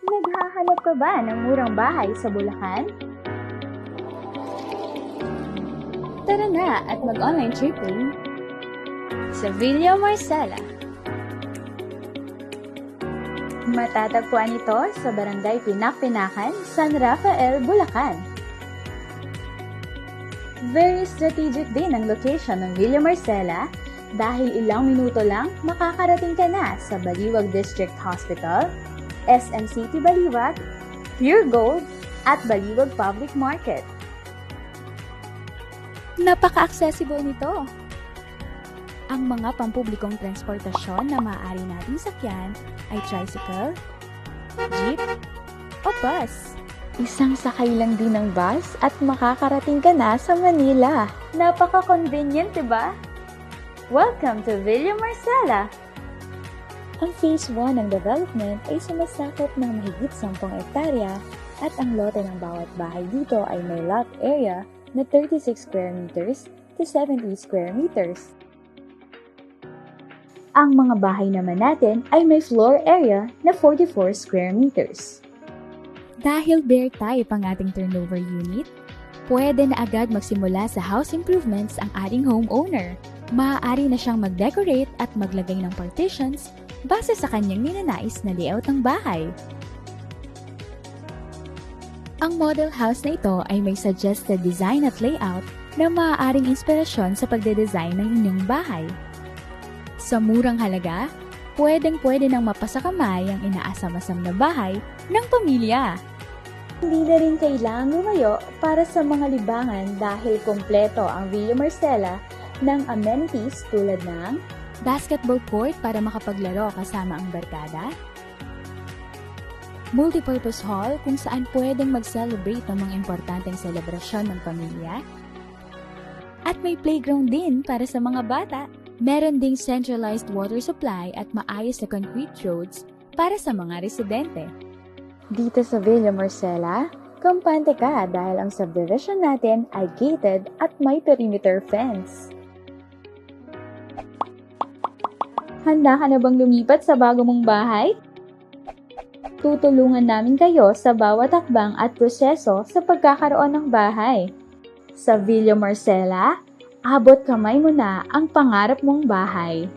Naghahanap ka ba ng murang bahay sa Bulacan? Tara na at mag-online tripping sa Villa Marcela. Matatagpuan ito sa Barangay Pinak-Pinakan, San Rafael, Bulacan. Very strategic din ang location ng Villa Marcela dahil ilang minuto lang makakarating ka na sa Baliwag District Hospital, SM City Baliwag, Pure Gold, at Baliwag Public Market. Napaka-accessible nito. Ang mga pampublikong transportasyon na maaari nating sakyan ay tricycle, jeep, o bus. Isang sakay lang din ng bus at makakarating ka na sa Manila. Napaka-convenient, diba? Welcome to Villa Marcela! Ang Phase 1 ng development ay sumasakop ng mahigit 10 hektarya at ang lote ng bawat bahay dito ay may lot area na 36 square meters to 70 square meters. Ang mga bahay naman natin ay may floor area na 44 square meters. Dahil bare type ang ating turnover unit, pwede na agad magsimula sa house improvements ang ating homeowner. Maaari na siyang mag-decorate at maglagay ng partitions base sa kanyang ninanais na layout ng bahay. Ang model house na ito ay may suggested design at layout na maaaring inspirasyon sa pagde-design ng inyong bahay. Sa murang halaga, pwedeng-pwede nang mapasakamay ang inaasam-asam na bahay ng pamilya. Hindi na rin kailangang lumayo para sa mga libangan dahil kompleto ang Villa Marcela ng amenities tulad ng basketball court para makapaglaro kasama ang barkada, multipurpose hall kung saan pwedeng mag-celebrate ng mga importanteng selebrasyon ng pamilya, at may playground din para sa mga bata. Meron ding centralized water supply at maayos na concrete roads para sa mga residente. Dito sa Villa Marcela, kampante ka dahil ang subdivision natin ay gated at may perimeter fence. Handa ka na bang lumipat sa bago mong bahay? Tutulungan namin kayo sa bawat hakbang at proseso sa pagkakaroon ng bahay. Sa Villa Marcela, abot kamay mo na ang pangarap mong bahay.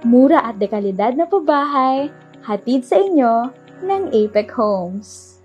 Mura at dekalidad na pabahay, hatid sa inyo ng Apex Homes.